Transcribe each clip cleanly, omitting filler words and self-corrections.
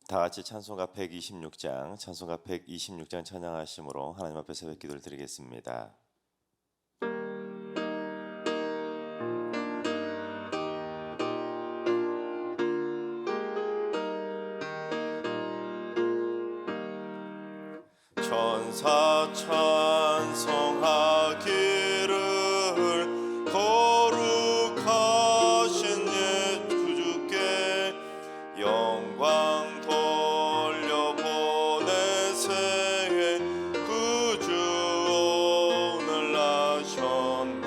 다 같이 찬송가 126장 찬양하심으로 하나님 앞에 새벽 기도를 드리겠습니다. 천사 찬송하기를 거룩하신 구주께 영광 돌려보내세. 구주 오늘 나셨네.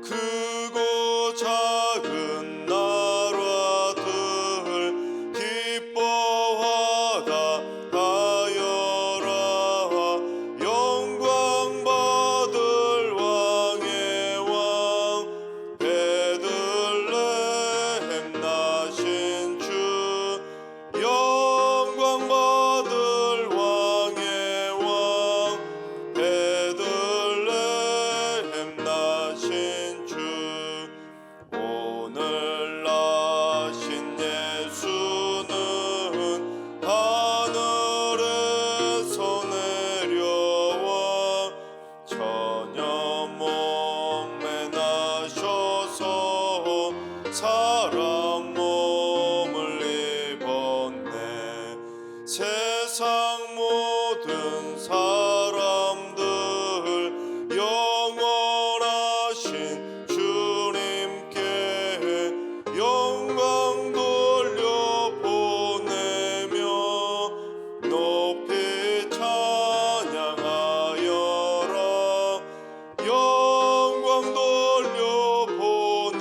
크고 작은 나라들 기뻐하다 하여라. 영광 받을 왕의 왕 베들레헴 나신 주. 영광 받을 왕의 왕 베들레헴 나신 주. 오늘 나신 예수는 하늘에서 내려와 전혀 몸에 나셔서 사람 몸을 입었네. 세상 모든 사람들 영원하신 주님께 영광 돌려보내며 높이 찬양하여라. 영광 돌려보내며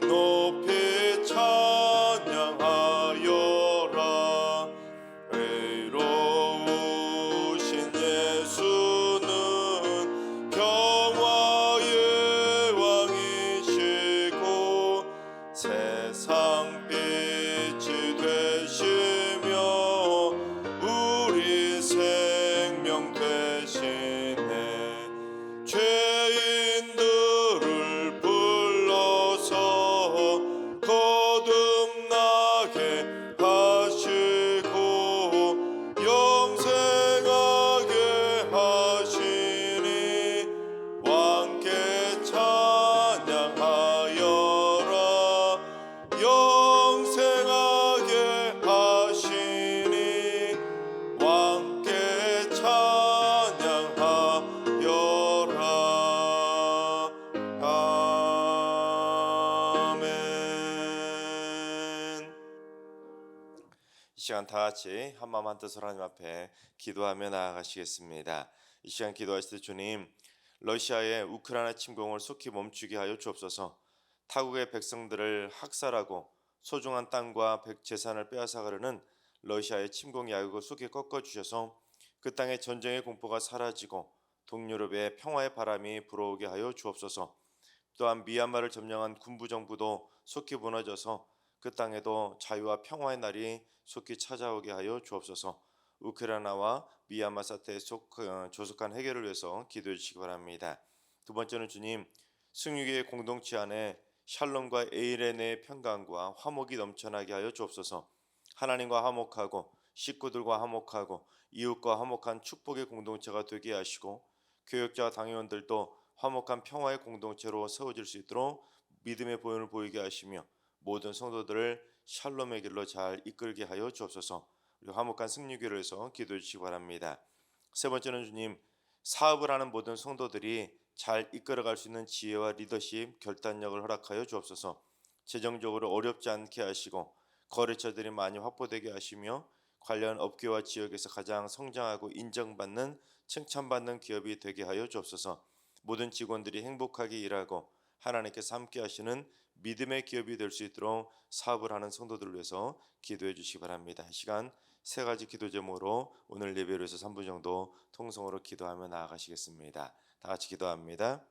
높이 찬양하여라. 의로우신 예수는 평화의 왕이시고 세상 빛이 되시며 우리 생명 되시네. 죄인들을 불러서 거듭나게 하시고 영생하게 하시니 왕께 찬양하여라. 영생하게 하시니 왕께 찬양하여라. 아멘. 이 시간 다 같이 한마음 한뜻으로 하나님 앞에 기도하며 나아가시겠습니다. 이 시간 기도하실 때 주님, 러시아의 우크라이나 침공을 속히 멈추게 하여 주옵소서. 타국의 백성들을 학살하고 소중한 땅과 재산을 빼앗아가려는 러시아의 침공 야욕을 속히 꺾어주셔서 그 땅의 전쟁의 공포가 사라지고 동유럽의 평화의 바람이 불어오게 하여 주옵소서. 또한 미얀마를 점령한 군부 정부도 속히 무너져서 그 땅에도 자유와 평화의 날이 속히 찾아오게 하여 주옵소서. 우크라이나와 미얀마 사태의 조속한 해결을 위해서 기도해 주시기 바랍니다. 두 번째는 주님, 승유의 공동체 안에 샬롬과 에이레네의 평강과 화목이 넘쳐나게 하여 주옵소서. 하나님과 화목하고 식구들과 화목하고 이웃과 화목한 축복의 공동체가 되게 하시고 교역자와 당회원들도 화목한 평화의 공동체로 세워질 수 있도록 믿음의 보혈을 보이게 하시며 모든 성도들을 샬롬의 길로 잘 이끌게 하여 주옵소서. 우리 화목한 승리교를 위해서 기도해 주시기 바랍니다. 세 번째는 주님, 사업을 하는 모든 성도들이 잘 이끌어갈 수 있는 지혜와 리더십, 결단력을 허락하여 주옵소서. 재정적으로 어렵지 않게 하시고 거래처들이 많이 확보되게 하시며 관련 업계와 지역에서 가장 성장하고 인정받는, 칭찬받는 기업이 되게 하여 주옵소서. 모든 직원들이 행복하게 일하고 하나님께서 함께 하시는 믿음의 기업이 될 수 있도록 사업을 하는 성도들을 위해서 기도해 주시기 바랍니다. 이 시간 세 가지 기도 제목으로 오늘 예배를 위해서 3분 정도 통성으로 기도하며 나아가시겠습니다. 다 같이 기도합니다.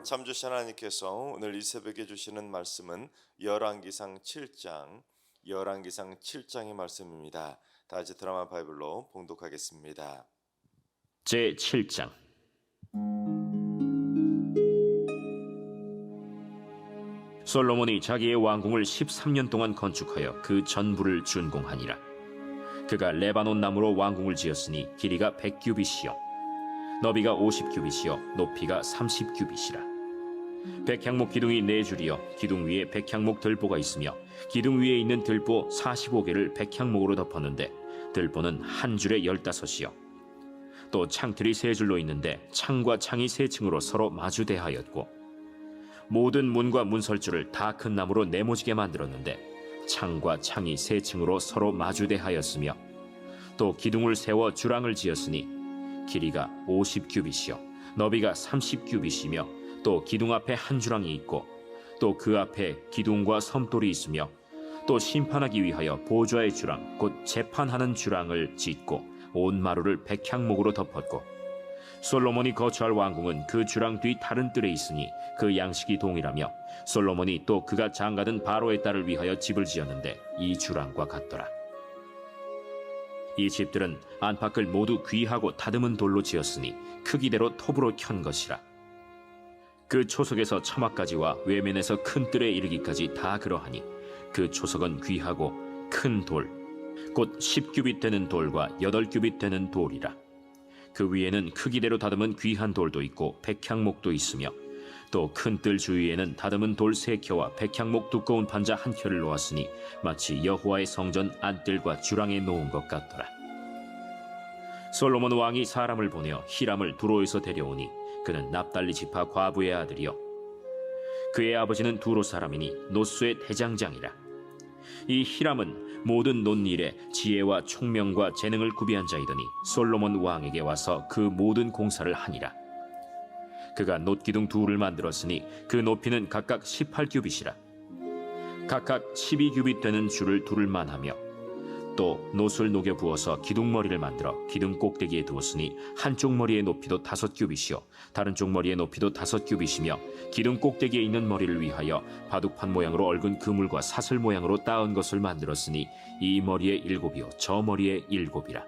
참조시 하나님께서 오늘 이 새벽에 주시는 말씀은 열왕기상 7장의 말씀입니다. 다 같이 드라마 바이블로 봉독하겠습니다. 제 7장. 솔로몬이 자기의 왕궁을 13년 동안 건축하여 그 전부를 준공하니라. 그가 레바논 나무로 왕궁을 지었으니 길이가 100규빗이요 너비가 50규빗이요 높이가 30규빗이라. 백향목 기둥이 4줄이요 기둥 위에 백향목 들보가 있으며 기둥 위에 있는 들보 45개를 백향목으로 덮었는데 들보는 한 줄에 15이요 또 창틀이 3줄로 있는데 창과 창이 3층으로 서로 마주대하였고 모든 문과 문설주를 다 큰 나무로 네모지게 만들었는데 창과 창이 3층으로 서로 마주대하였으며 또 기둥을 세워 주랑을 지었으니 길이가 50규빗이요 너비가 30규빗이며 또 기둥 앞에 한 주랑이 있고 또 그 앞에 기둥과 섬돌이 있으며 또 심판하기 위하여 보좌의 주랑 곧 재판하는 주랑을 짓고 온 마루를 백향목으로 덮었고 솔로몬이 거처할 왕궁은 그 주랑 뒤 다른 뜰에 있으니 그 양식이 동일하며 솔로몬이 또 그가 장가든 바로의 딸을 위하여 집을 지었는데 이 주랑과 같더라. 이 집들은 안팎을 모두 귀하고 다듬은 돌로 지었으니 크기대로 톱으로 켠 것이라. 그 초석에서 처마까지와 외면에서 큰 뜰에 이르기까지 다 그러하니 그 초석은 귀하고 큰 돌, 곧 10규빗 되는 돌과 8규빗 되는 돌이라. 그 위에는 크기대로 다듬은 귀한 돌도 있고 백향목도 있으며 또 큰 뜰 주위에는 다듬은 돌 3켜와 백향목 두꺼운 판자 1켜를 놓았으니 마치 여호와의 성전 안뜰과 주랑에 놓은 것 같더라. 솔로몬 왕이 사람을 보내어 히람을 두로에서 데려오니 그는 납달리 지파 과부의 아들이요 그의 아버지는 두로 사람이니 노수의 대장장이라. 이 히람은 모든 논일에 지혜와 총명과 재능을 구비한 자이더니 솔로몬 왕에게 와서 그 모든 공사를 하니라. 그가 놋기둥 둘을 만들었으니 그 높이는 각각 18규빗이라. 각각 12규빗 되는 줄을 두를 만하며 또 놋을 녹여 부어서 기둥머리를 만들어 기둥 꼭대기에 두었으니 한쪽 머리의 높이도 5규빗이요 다른 쪽 머리의 높이도 5규빗이며 기둥 꼭대기에 있는 머리를 위하여 바둑판 모양으로 얽은 그물과 사슬 모양으로 따은 것을 만들었으니 이 머리에 7이요 저 머리에 7이라.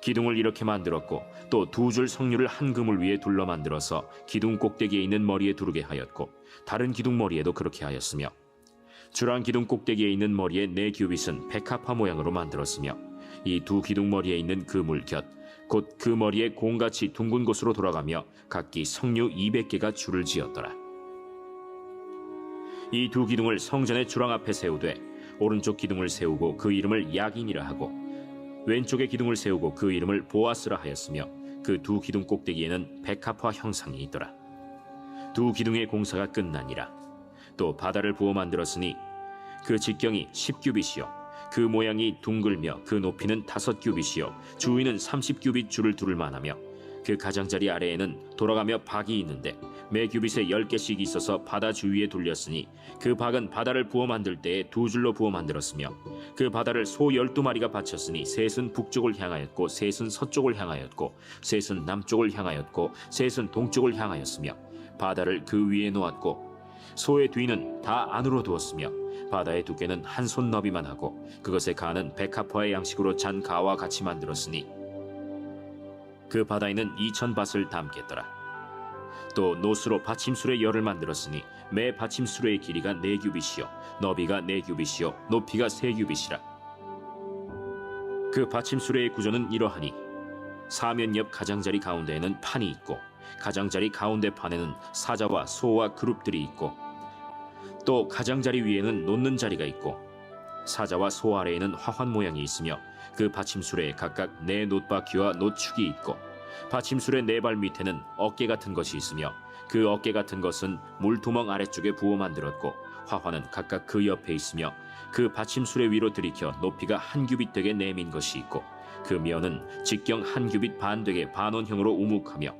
기둥을 이렇게 만들었고 또 2줄 석류를 한 그물 위에 둘러 만들어서 기둥 꼭대기에 있는 머리에 두르게 하였고 다른 기둥 머리에도 그렇게 하였으며 주랑 기둥 꼭대기에 있는 머리의 4규빗은 백합화 모양으로 만들었으며 이 2 기둥 머리에 있는 그물 곁 곧 그 머리에 공같이 둥근 곳으로 돌아가며 각기 석류 200개가 줄을 지었더라. 이 2 기둥을 성전의 주랑 앞에 세우되 오른쪽 기둥을 세우고 그 이름을 야긴이라 하고 왼쪽의 기둥을 세우고 그 이름을 보아스라 하였으며 그 2 기둥 꼭대기에는 백합화 형상이 있더라. 2 기둥의 공사가 끝나니라. 또 바다를 부어 만들었으니 그 직경이 10규빗이요 그 모양이 둥글며 그 높이는 5규빗이요 주위는 30규빗 줄을 두를 만하며 그 가장자리 아래에는 돌아가며 박이 있는데 매 규빗에 10개씩 있어서 바다 주위에 둘렸으니 그 박은 바다를 부어 만들 때에 2줄로 부어 만들었으며 그 바다를 소 12마리가 바쳤으니 셋은 북쪽을 향하였고 셋은 서쪽을 향하였고 셋은 남쪽을 향하였고 셋은 동쪽을 향하였으며 바다를 그 위에 놓았고 소의 뒤는 다 안으로 두었으며 바다의 두께는 한 손 너비만 하고 그것의 가는 백합화의 양식으로 잔 가와 같이 만들었으니 그 바다에는 2000밭을 담겠더라. 또 노수로 받침술의 열을 만들었으니 매 받침술의 길이가 4규빗이요 너비가 4규빗이요 높이가 3규빗이라. 그 받침술의 구조는 이러하니 사면 옆 가장자리 가운데에는 판이 있고 가장자리 가운데 판에는 사자와 소와 그룹들이 있고 또 가장자리 위에는 놓는 자리가 있고 사자와 소 아래에는 화환 모양이 있으며 그 받침술에 각각 4 놋바퀴와 놋축이 있고 받침술의 4발 밑에는 어깨 같은 것이 있으며 그 어깨 같은 것은 물두멍 아래쪽에 부어 만들었고 화환은 각각 그 옆에 있으며 그 받침술의 위로 들이켜 높이가 1규빗 되게 내민 것이 있고 그 면은 직경 1규빗 반 되게 반원형으로 우묵하며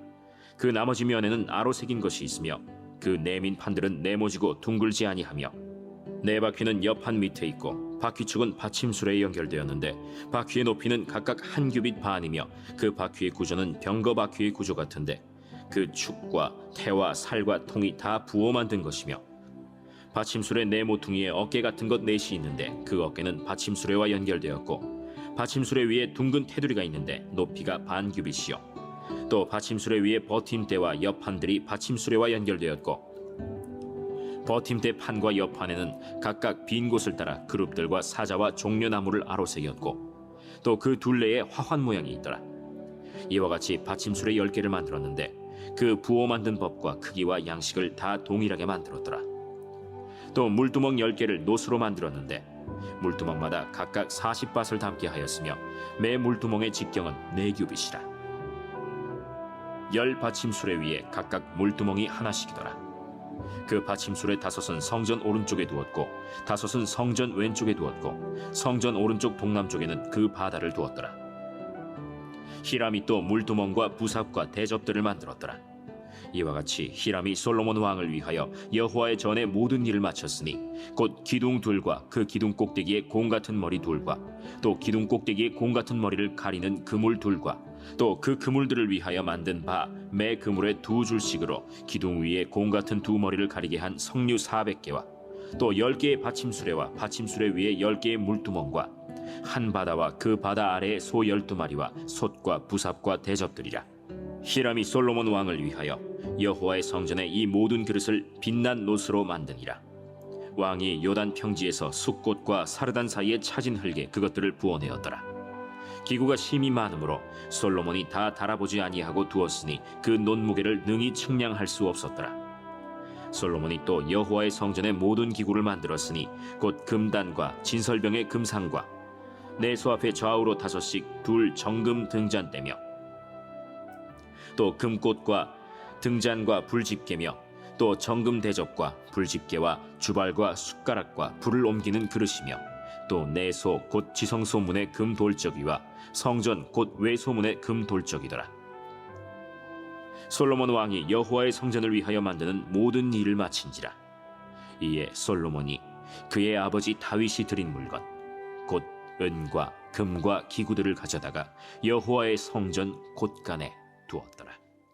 그 나머지 면에는 아로 새긴 것이 있으며 그 내민 판들은 네모지고 둥글지 아니하며 4바퀴는 옆판 밑에 있고 바퀴축은 받침술에 연결되었는데 바퀴의 높이는 각각 1규빗 반이며 그 바퀴의 구조는 병거 바퀴의 구조 같은데 그 축과 태와 살과 통이 다 부어 만든 것이며 받침술의 네 모퉁이에 어깨 같은 것 넷이 있는데 그 어깨는 받침수레와 연결되었고 받침수레 위에 둥근 테두리가 있는데 높이가 반 규빗이요 또 받침수레 위에 버팀대와 옆판들이 받침수레와 연결되었고 버팀대 판과 옆판에는 각각 빈 곳을 따라 그룹들과 사자와 종려나무를 아로새겼고 또 그 둘레에 화환 모양이 있더라. 이와 같이 받침수레 10개를 만들었는데 그 부어 만든 법과 크기와 양식을 다 동일하게 만들었더라. 또 물두멍 10개를 노수로 만들었는데 물두멍마다 각각 40밭을 담게 하였으며 매 물두멍의 직경은 4규빗이라. 10 받침수레 위에 각각 물두멍이 하나씩이더라. 그 받침수레 5은 성전 오른쪽에 두었고 5은 성전 왼쪽에 두었고 성전 오른쪽 동남쪽에는 그 바다를 두었더라. 히람이 또 물두멍과 부삽과 대접들을 만들었더라. 이와 같이 히람이 솔로몬 왕을 위하여 여호와의 전에 모든 일을 마쳤으니 곧 기둥 둘과 그 기둥 꼭대기에 공 같은 머리 둘과 또 기둥 꼭대기에 공 같은 머리를 가리는 그물 둘과 또 그 그물들을 위하여 만든 바 매 그물에 2줄씩으로 기둥 위에 공 같은 2머리를 가리게 한 석류 400개와 또 10개의 받침수레와 받침수레 위에 10개의 물두멍과 한 바다와 그 바다 아래에 소 12마리와 솥과 부삽과 대접들이라. 히람이 솔로몬 왕을 위하여 여호와의 성전에 이 모든 그릇을 빛난 노스로 만드니라. 왕이 요단 평지에서 숫꽃과 사르단 사이에 차진 흙에 그것들을 부어내었더라. 기구가 심히 많으므로 솔로몬이 다 달아보지 아니하고 두었으니 그 논무게를 능히 측량할 수 없었더라. 솔로몬이 또 여호와의 성전의 모든 기구를 만들었으니 곧 금단과 진설병의 금상과 내소 앞에 좌우로 5씩 둘 정금 등잔대며 또 금꽃과 등잔과 불집게며 또 정금 대접과 불집게와 주발과 숟가락과 불을 옮기는 그릇이며 또 내소 곧 지성소문의 금 돌적이와 성전 곧 외소문의 금 돌적이더라. 솔로몬 왕이 여호와의 성전을 위하여 만드는 모든 일을 마친지라. 이에 솔로몬이 그의 아버지 다윗이 드린 물건 곧 은과 금과 기구들을 가져다가 여호와의 성전 곳간에 두었더라.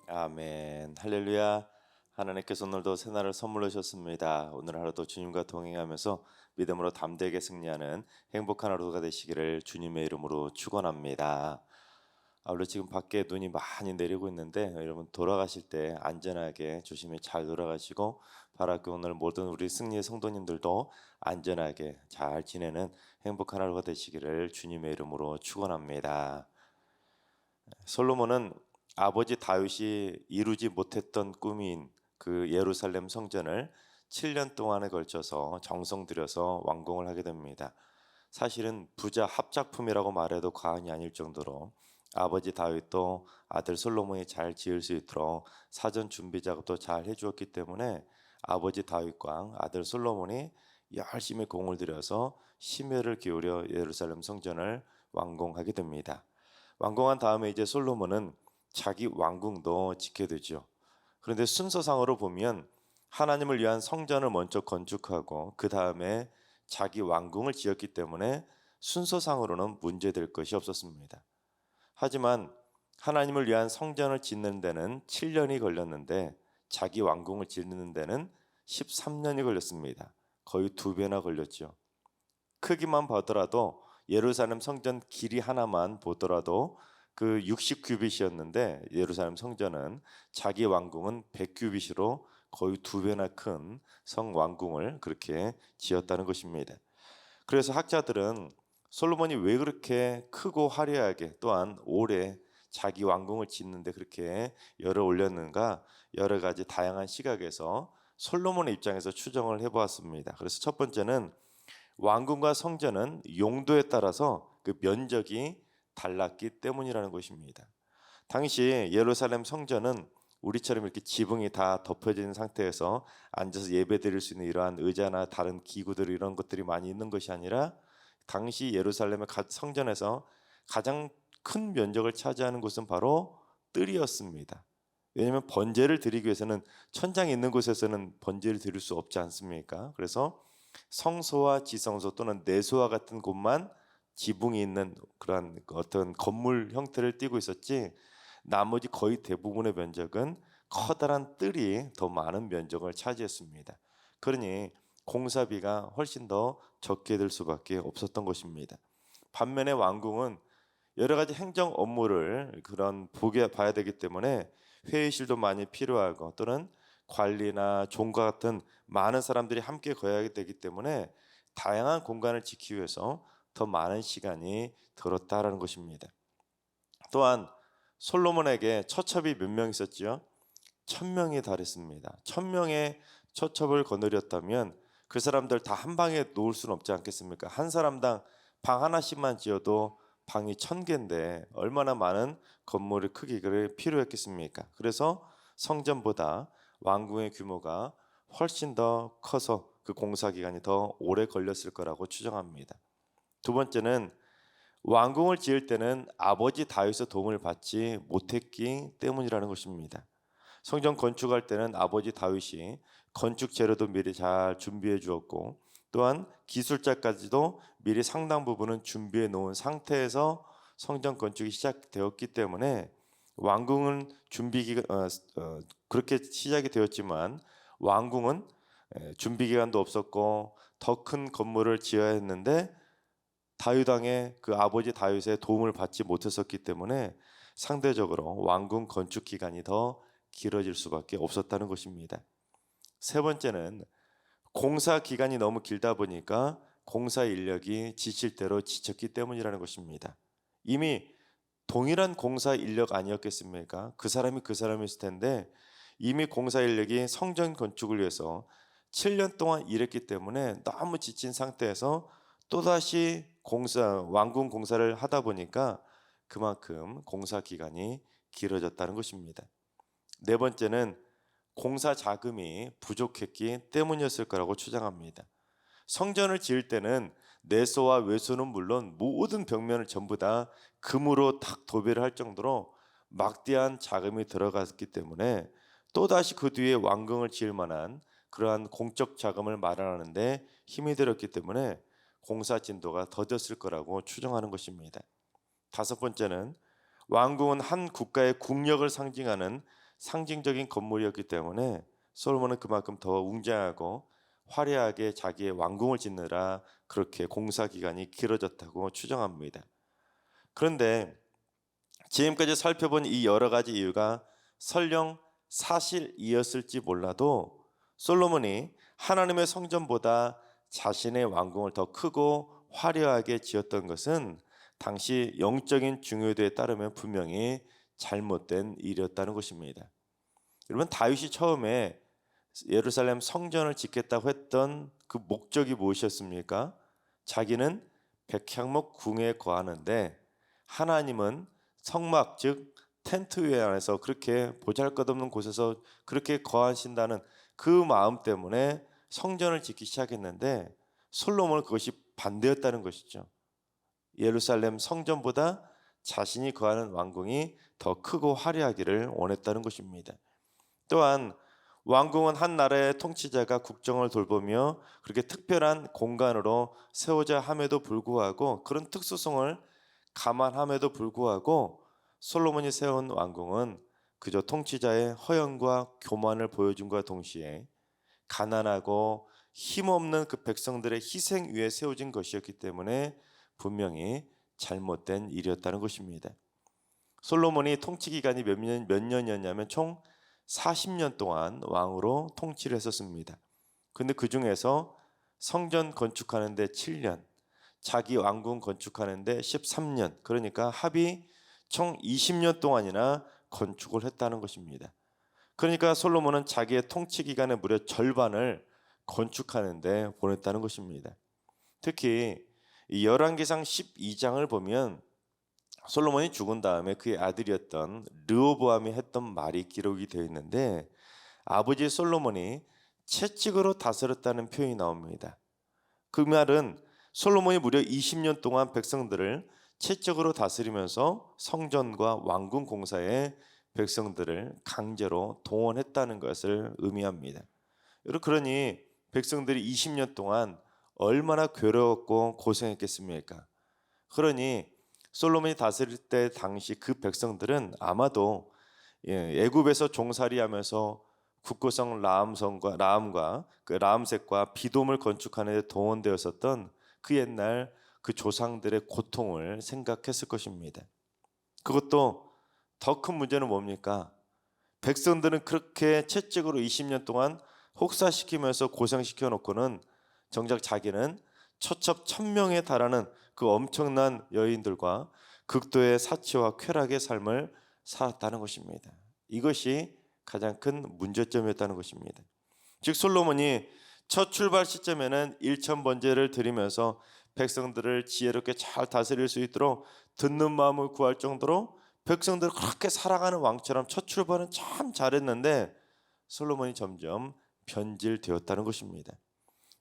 아멘. 할렐루야. 하나님께서 오늘도 새날을 선물로 주셨습니다. 오늘 하루도 주님과 동행하면서 믿음으로 담대하게 승리하는 행복한 하루가 되시기를 주님의 이름으로 축원합니다. 원래 지금 밖에 눈이 많이 내리고 있는데 여러분 돌아가실 때 안전하게 조심히 잘 돌아가시고 바라고 오늘 모든 우리 승리의 성도님들도 안전하게 잘 지내는 행복한 하루가 되시기를 주님의 이름으로 축원합니다. 솔로몬은 아버지 다윗이 이루지 못했던 꿈인 그 예루살렘 성전을 7년 동안에 걸쳐서 정성 들여서 완공을 하게 됩니다. 사실은 부자 합작품이라고 말해도 과언이 아닐 정도로 아버지 다윗도 아들 솔로몬이 잘 지을 수 있도록 사전 준비 작업도 잘 해주었기 때문에 아버지 다윗과 아들 솔로몬이 열심히 공을 들여서 심혈을 기울여 예루살렘 성전을 완공하게 됩니다. 완공한 다음에 이제 솔로몬은 자기 왕궁도 짓게 되죠. 그런데 순서상으로 보면 하나님을 위한 성전을 먼저 건축하고 그 다음에 자기 왕궁을 지었기 때문에 순서상으로는 문제될 것이 없었습니다. 하지만 하나님을 위한 성전을 짓는 데는 7년이 걸렸는데 자기 왕궁을 짓는 데는 13년이 걸렸습니다. 거의 2배나 걸렸죠. 크기만 보더라도 예루살렘 성전 길이 하나만 보더라도 그 60규빗이었는데 예루살렘 성전은 자기 왕궁은 100규빗으로 거의 2배나 큰 성왕궁을 그렇게 지었다는 것입니다. 그래서 학자들은 솔로몬이 왜 그렇게 크고 화려하게 또한 오래 자기 왕궁을 짓는데 그렇게 열을 올렸는가 여러 가지 다양한 시각에서 솔로몬의 입장에서 추정을 해보았습니다. 그래서 첫 번째는 왕궁과 성전은 용도에 따라서 그 면적이 달랐기 때문이라는 것입니다. 당시 예루살렘 성전은 우리처럼 이렇게 지붕이 다 덮여진 상태에서 앉아서 예배드릴 수 있는 이러한 의자나 다른 기구들 이런 것들이 많이 있는 것이 아니라 당시 예루살렘의 성전에서 가장 큰 면적을 차지하는 곳은 바로 뜰이었습니다. 왜냐하면 번제를 드리기 위해서는 천장이 있는 곳에서는 번제를 드릴 수 없지 않습니까? 그래서 성소와 지성소 또는 내소와 같은 곳만 지붕이 있는 그런 어떤 건물 형태를 띠고 있었지 나머지 거의 대부분의 면적은 커다란 뜰이 더 많은 면적을 차지했습니다. 그러니 공사비가 훨씬 더 적게 들 수밖에 없었던 것입니다. 반면에 왕궁은 여러 가지 행정 업무를 보게 봐야 되기 때문에 회의실도 많이 필요하고 또는 관리나 종과 같은 많은 사람들이 함께 거해야 되기 때문에 다양한 공간을 지키기 위해서 더 많은 시간이 들었다라는 것입니다. 또한 솔로몬에게 처첩이 몇 명 있었지요? 1,000명에 달했습니다. 1,000명의 처첩을 거느렸다면 그 사람들 다 한 방에 놓을 수는 없지 않겠습니까? 한 사람당 방 하나씩만 지어도 방이 1,000개인데 얼마나 많은 건물의 크기를 필요했겠습니까? 그래서 성전보다 왕궁의 규모가 훨씬 더 커서 그 공사 기간이 더 오래 걸렸을 거라고 추정합니다. 두 번째는 왕궁을 지을 때는 아버지 다윗의 도움을 받지 못했기 때문이라는 것입니다. 성전 건축할 때는 아버지 다윗이 건축 재료도 미리 잘 준비해 주었고 또한 기술자까지도 미리 상당 부분은 준비해 놓은 상태에서 성전 건축이 시작되었기 때문에 왕궁은 그렇게 시작이 되었지만 왕궁은 준비 기간도 없었고 더 큰 건물을 지어야 했는데 다윗 왕의 그 아버지 다윗의 도움을 받지 못했었기 때문에 상대적으로 왕궁 건축 기간이 더 길어질 수밖에 없었다는 것입니다. 세 번째는 공사 기간이 너무 길다 보니까 공사 인력이 지칠 대로 지쳤기 때문이라는 것입니다. 이미 동일한 공사 인력 아니었겠습니까? 그 사람이었을 텐데 이미 공사 인력이 성전 건축을 위해서 7년 동안 일했기 때문에 너무 지친 상태에서 또다시 왕궁 공사를 하다 보니까 그만큼 공사 기간이 길어졌다는 것입니다. 네 번째는 공사 자금이 부족했기 때문이었을 거라고 추정합니다. 성전을 지을 때는 내소와 외소는 물론 모든 벽면을 전부 다 금으로 탁 도배를 할 정도로 막대한 자금이 들어갔기 때문에 또다시 그 뒤에 왕궁을 지을 만한 그러한 공적 자금을 마련하는데 힘이 들었기 때문에 공사 진도가 더뎠을 거라고 추정하는 것입니다. 다섯 번째는 왕궁은 한 국가의 국력을 상징하는 상징적인 건물이었기 때문에 솔로몬은 그만큼 더 웅장하고 화려하게 자기의 왕궁을 짓느라 그렇게 공사 기간이 길어졌다고 추정합니다. 그런데 지금까지 살펴본 이 여러 가지 이유가 설령 사실이었을지 몰라도 솔로몬이 하나님의 성전보다 자신의 왕궁을 더 크고 화려하게 지었던 것은 당시 영적인 중요도에 따르면 분명히 잘못된 일이었다는 것입니다. 여러분, 다윗이 처음에 예루살렘 성전을 짓겠다고 했던 그 목적이 무엇이었습니까? 자기는 백향목 궁에 거하는데 하나님은 성막 즉 텐트 외 안에서 그렇게 보잘것없는 곳에서 그렇게 거하신다는 그 마음 때문에 성전을 짓기 시작했는데 솔로몬은 그것이 반대였다는 것이죠. 예루살렘 성전보다 자신이 거하는 왕궁이 더 크고 화려하기를 원했다는 것입니다. 또한 왕궁은 한 나라의 통치자가 국정을 돌보며 그렇게 특별한 공간으로 세우자 함에도 불구하고 그런 특수성을 감안함에도 불구하고 솔로몬이 세운 왕궁은 그저 통치자의 허영과 교만을 보여준과 동시에 가난하고 힘없는 그 백성들의 희생 위에 세워진 것이었기 때문에 분명히 잘못된 일이었다는 것입니다. 솔로몬이 통치 기간이 몇 년이었냐면 총 40년 동안 왕으로 통치를 했었습니다. 근데 그 중에서 성전 건축하는데 7년, 자기 왕궁 건축하는데 13년, 그러니까 합이 총 20년 동안이나 건축을 했다는 것입니다. 그러니까 솔로몬은 자기의 통치 기간의 무려 절반을 건축하는데 보냈다는 것입니다. 특히 이 열왕기상 12장을 보면 솔로몬이 죽은 다음에 그의 아들이었던 르호보암이 했던 말이 기록이 되어 있는데 아버지 솔로몬이 채찍으로 다스렸다는 표현이 나옵니다. 그 말은 솔로몬이 무려 20년 동안 백성들을 채찍으로 다스리면서 성전과 왕궁 공사에 백성들을 강제로 동원했다는 것을 의미합니다. 그러니 백성들이 20년 동안 얼마나 괴로웠고 고생했겠습니까? 그러니 솔로몬이 다스릴 때 당시 그 백성들은 아마도 애굽에서 종살이하면서 국고성 라암과 그 라암색과 비돔을 건축하는 데 동원되었었던 그 옛날 그 조상들의 고통을 생각했을 것입니다. 그것도 더 큰 문제는 뭡니까? 백성들은 그렇게 채찍으로 20년 동안 혹사시키면서 고생시켜 놓고는 정작 자기는 처첩 1000명에 달하는 그 엄청난 여인들과 극도의 사치와 쾌락의 삶을 살았다는 것입니다. 이것이 가장 큰 문제점이었다는 것입니다. 즉 솔로몬이 첫 출발 시점에는 일천번제를 드리면서 백성들을 지혜롭게 잘 다스릴 수 있도록 듣는 마음을 구할 정도로 백성들을 그렇게 살아가는 왕처럼 첫 출발은 참 잘했는데 솔로몬이 점점 변질되었다는 것입니다.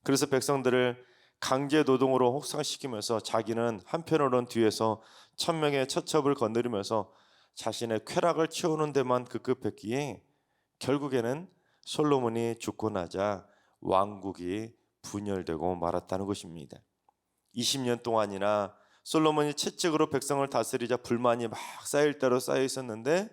그래서 백성들을 강제 노동으로 혹사시키면서 자기는 한편으로는 뒤에서 1000명의 처첩을 거느리면서 자신의 쾌락을 채우는 데만 급급했기에 결국에는 솔로몬이 죽고 나자 왕국이 분열되고 말았다는 것입니다. 20년 동안이나 솔로몬이 채찍으로 백성을 다스리자 불만이 막 쌓일 대로 쌓여 있었는데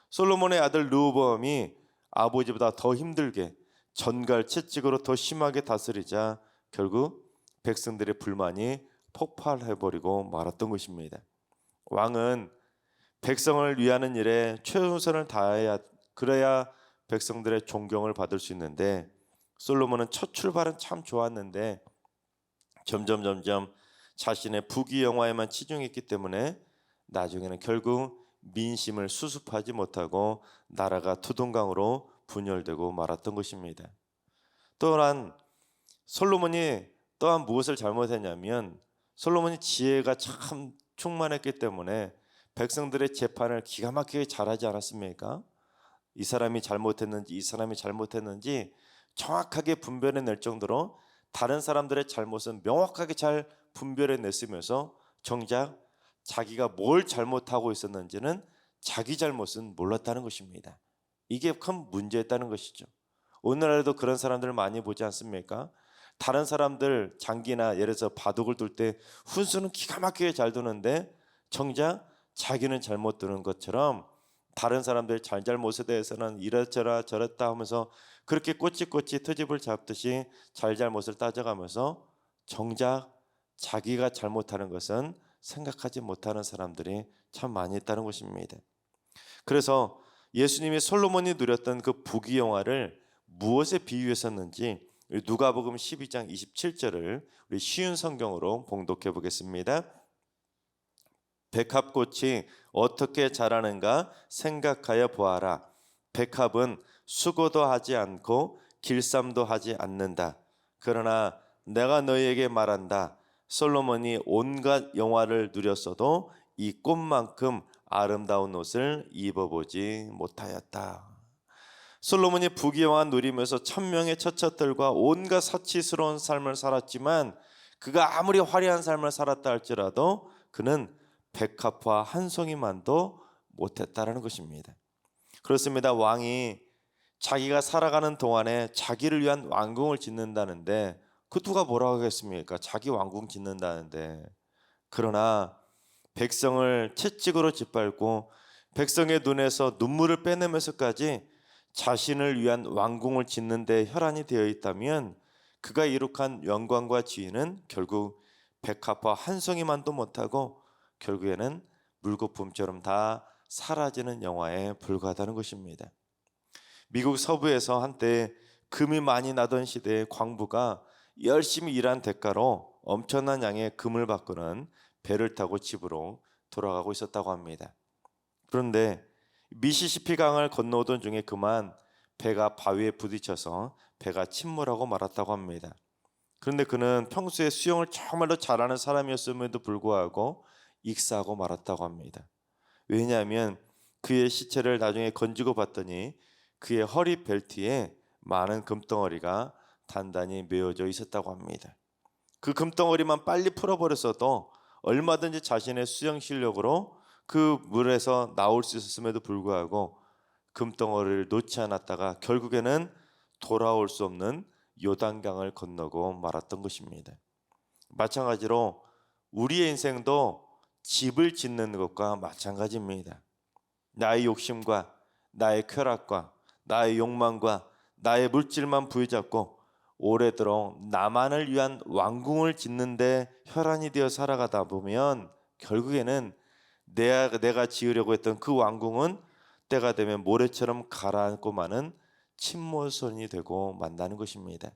솔로몬의 아들 르호보암이 아버지보다 더 힘들게 전갈 채찍으로 더 심하게 다스리자 결국 백성들의 불만이 폭발해버리고 말았던 것입니다. 왕은 백성을 위하는 일에 최우선을 다해야 그래야 백성들의 존경을 받을 수 있는데 솔로몬은 첫 출발은 참 좋았는데 점점 자신의 부귀영화에만 치중했기 때문에 나중에는 결국 민심을 수습하지 못하고 나라가 투동강으로 분열되고 말았던 것입니다. 또한 솔로몬이 또한 무엇을 잘못했냐면 솔로몬이 지혜가 참 충만했기 때문에 백성들의 재판을 기가 막히게 잘하지 않았습니까? 이 사람이 잘못했는지 이 사람이 잘못했는지 정확하게 분별해낼 정도로 다른 사람들의 잘못은 명확하게 잘 분별해냈으면서 정작 자기가 뭘 잘못하고 있었는지는 자기 잘못은 몰랐다는 것입니다. 이게 큰 문제였다는 것이죠. 오늘날에도 그런 사람들을 많이 보지 않습니까? 다른 사람들 장기나 예를 들어서 바둑을 둘 때 훈수는 기가 막히게 잘 두는데 정작 자기는 잘못 두는 것처럼 다른 사람들 잘잘못에 대해서는 이랬저랬 저랬다 하면서 그렇게 꼬치꼬치 트집을 잡듯이 잘잘못을 따져가면서 정작 자기가 잘못하는 것은 생각하지 못하는 사람들이 참 많이 있다는 것입니다. 그래서 예수님이 솔로몬이 누렸던 그 부귀영화를 무엇에 비유했었는지 누가복음 12장 27절을 우리 쉬운 성경으로 봉독해 보겠습니다. 백합꽃이 어떻게 자라는가 생각하여 보아라. 백합은 수고도 하지 않고 길쌈도 하지 않는다. 그러나 내가 너희에게 말한다. 솔로몬이 온갖 영화를 누렸어도 이 꽃만큼 아름다운 옷을 입어보지 못하였다. 솔로몬이 부귀영화 누리면서 1000명의 처처들과 온갖 사치스러운 삶을 살았지만 그가 아무리 화려한 삶을 살았다 할지라도 그는 백합화 한 송이만도 못했다라는 것입니다. 그렇습니다. 왕이 자기가 살아가는 동안에 자기를 위한 왕궁을 짓는다는데 그 누가 뭐라고 하겠습니까? 자기 왕궁 짓는다는데. 그러나 백성을 채찍으로 짓밟고 백성의 눈에서 눈물을 빼내면서까지 자신을 위한 왕궁을 짓는 데 혈안이 되어 있다면 그가 이룩한 영광과 지위는 결국 백합화 한 송이만도 못하고 결국에는 물거품처럼 다 사라지는 영화에 불과하다는 것입니다. 미국 서부에서 한때 금이 많이 나던 시대에 광부가 열심히 일한 대가로 엄청난 양의 금을 받고는 배를 타고 집으로 돌아가고 있었다고 합니다. 그런데 미시시피 강을 건너오던 중에 그만 배가 바위에 부딪혀서 배가 침몰하고 말았다고 합니다. 그런데 그는 평소에 수영을 정말로 잘하는 사람이었음에도 불구하고 익사하고 말았다고 합니다. 왜냐하면 그의 시체를 나중에 건지고 봤더니 그의 허리 벨트에 많은 금덩어리가 단단히 메어져 있었다고 합니다. 그 금덩어리만 빨리 풀어버렸어도 얼마든지 자신의 수영 실력으로 그 물에서 나올 수 있었음에도 불구하고 금덩어리를 놓지 않았다가 결국에는 돌아올 수 없는 요단강을 건너고 말았던 것입니다. 마찬가지로 우리의 인생도 집을 짓는 것과 마찬가지입니다. 나의 욕심과 나의 쾌락과 나의 욕망과 나의 물질만 부여잡고 오래도록 나만을 위한 왕궁을 짓는데 혈안이 되어 살아가다 보면 결국에는 내가 지으려고 했던 그 왕궁은 때가 되면 모래처럼 가라앉고 마는 침몰선이 되고 만다는 것입니다.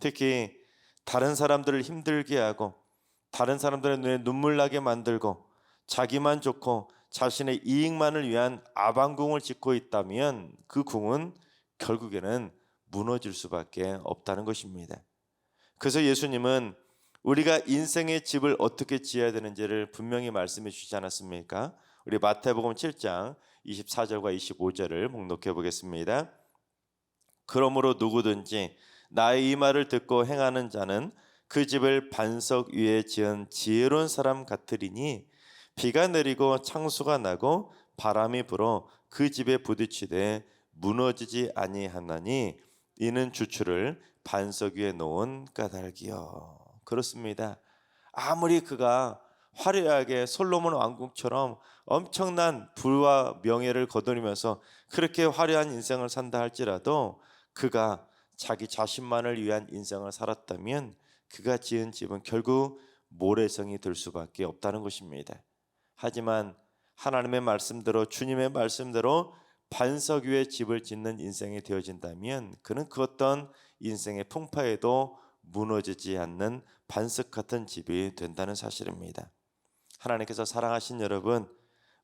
특히 다른 사람들을 힘들게 하고 다른 사람들의 눈에 눈물 나게 만들고 자기만 좋고 자신의 이익만을 위한 아방궁을 짓고 있다면 그 궁은 결국에는 무너질 수밖에 없다는 것입니다. 그래서 예수님은 우리가 인생의 집을 어떻게 지어야 되는지를 분명히 말씀해 주시지 않았습니까? 우리 마태복음 7장 24절과 25절을 목록해 보겠습니다. 그러므로 누구든지 나의 이 말을 듣고 행하는 자는 그 집을 반석 위에 지은 지혜로운 사람 같으리니 비가 내리고 창수가 나고 바람이 불어 그 집에 부딪히되 무너지지 아니하나니 이는 주추를 반석 위에 놓은 까닭이요. 그렇습니다. 아무리 그가 화려하게 솔로몬 왕국처럼 엄청난 부와 명예를 거두면서 그렇게 화려한 인생을 산다 할지라도 그가 자기 자신만을 위한 인생을 살았다면 그가 지은 집은 결국 모래성이 될 수밖에 없다는 것입니다. 하지만 하나님의 말씀대로 주님의 말씀대로 반석 위에 집을 짓는 인생이 되어진다면 그는 그 어떤 인생의 풍파에도 무너지지 않는 반석 같은 집이 된다는 사실입니다. 하나님께서 사랑하신 여러분,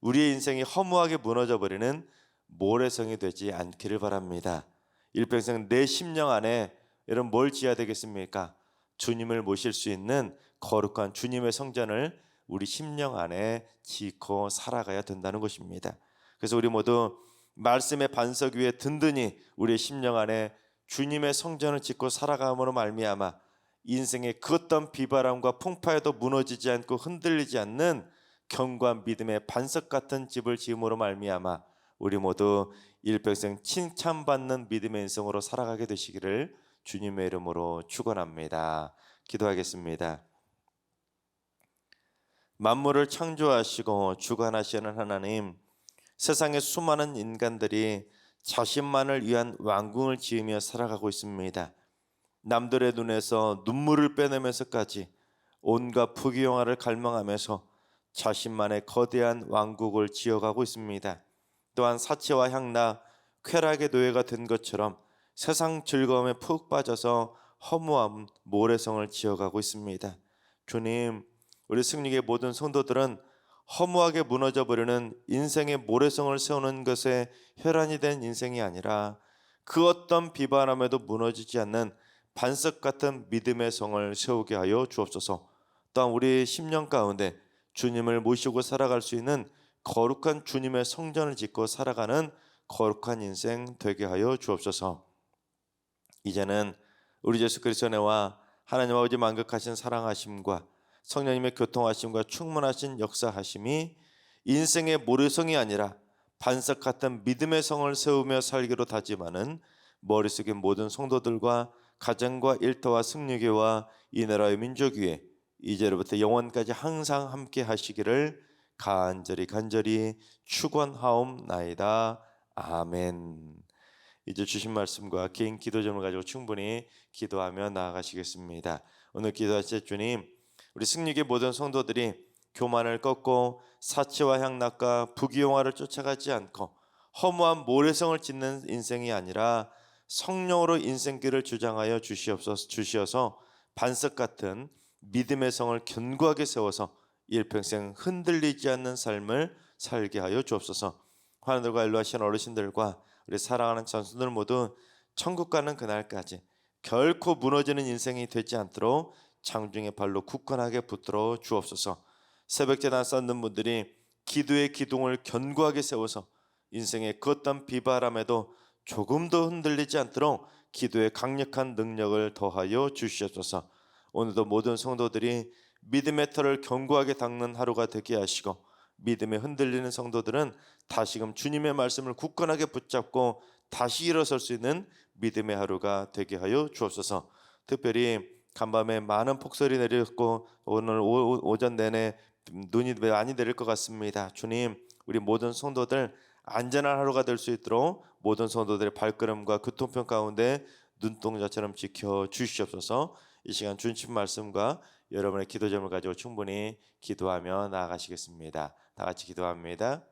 우리의 인생이 허무하게 무너져 버리는 모래성이 되지 않기를 바랍니다. 일평생 내 심령 안에 여러분 뭘 지어야 되겠습니까? 주님을 모실 수 있는 거룩한 주님의 성전을 우리 심령 안에 짓고 살아가야 된다는 것입니다. 그래서 우리 모두 말씀의 반석 위에 든든히 우리의 심령 안에 주님의 성전을 짓고 살아감으로 말미암아 인생의 그 어떤 비바람과 풍파에도 무너지지 않고 흔들리지 않는 견고한 믿음의 반석 같은 집을 지음으로 말미암아 우리 모두 일평생 칭찬받는 믿음의 인생으로 살아가게 되시기를 주님의 이름으로 축원합니다. 기도하겠습니다. 만물을 창조하시고 주관하시는 하나님, 세상의 수많은 인간들이 자신만을 위한 왕궁을 지으며 살아가고 있습니다. 남들의 눈에서 눈물을 빼내면서까지 온갖 부귀영화를 갈망하면서 자신만의 거대한 왕국을 지어가고 있습니다. 또한 사치와 향락, 쾌락의 노예가 된 것처럼 세상 즐거움에 푹 빠져서 허무한 모래성을 지어가고 있습니다. 주님, 우리 승리의 모든 성도들은 허무하게 무너져버리는 인생의 모래성을 세우는 것에 혈안이 된 인생이 아니라 그 어떤 비바람에도 무너지지 않는 반석 같은 믿음의 성을 세우게 하여 주옵소서. 또한 우리 심령 가운데 주님을 모시고 살아갈 수 있는 거룩한 주님의 성전을 짓고 살아가는 거룩한 인생 되게 하여 주옵소서. 이제는 우리 예수 그리스도의 은혜와 하나님 아버지 만극하신 사랑하심과 성령님의 교통하심과 충만하신 역사하심이 인생의 모래성이 아니라 반석 같은 믿음의 성을 세우며 살기로 다짐하는 머릿속의 모든 성도들과 가정과 일터와 승리교와 이 나라의 민족 위에 이제로부터 영원까지 항상 함께 하시기를 간절히 축원하옵나이다. 아멘. 이제 주신 말씀과 개인 기도 점을 가지고 충분히 기도하며 나아가시겠습니다. 오늘 기도하실 주님, 우리 승리의 모든 성도들이 교만을 꺾고 사치와 향락과 부귀영화를 쫓아가지 않고 허무한 모래성을 짓는 인생이 아니라 성령으로 인생길을 주장하여 주시어서 반석 같은 믿음의 성을 견고하게 세워서 일평생 흔들리지 않는 삶을 살게 하여 주옵소서. 하나님과 일루하신 어르신들과 우리 사랑하는 전수들 모두 천국 가는 그날까지 결코 무너지는 인생이 되지 않도록 장중의 발로 굳건하게 붙들어 주옵소서. 새벽 제단 쌓는 분들이 기도의 기둥을 견고하게 세워서 인생의 그 어떤 비바람에도 조금도 흔들리지 않도록 기도의 강력한 능력을 더하여 주시옵소서. 오늘도 모든 성도들이 믿음의 털을 견고하게 닦는 하루가 되게 하시고 믿음에 흔들리는 성도들은 다시금 주님의 말씀을 굳건하게 붙잡고 다시 일어설 수 있는 믿음의 하루가 되게 하여 주옵소서. 특별히 간밤에 많은 폭설이 내렸고 오늘 오전 내내 눈이 많이 내릴 것 같습니다. 주님, 우리 모든 성도들 안전한 하루가 될 수 있도록 모든 성도들의 발걸음과 교통편 가운데 눈동자처럼 지켜 주시옵소서. 이 시간 주신 말씀과 여러분의 기도 제목을 가지고 충분히 기도하며 나아가시겠습니다. 다 같이 기도합니다.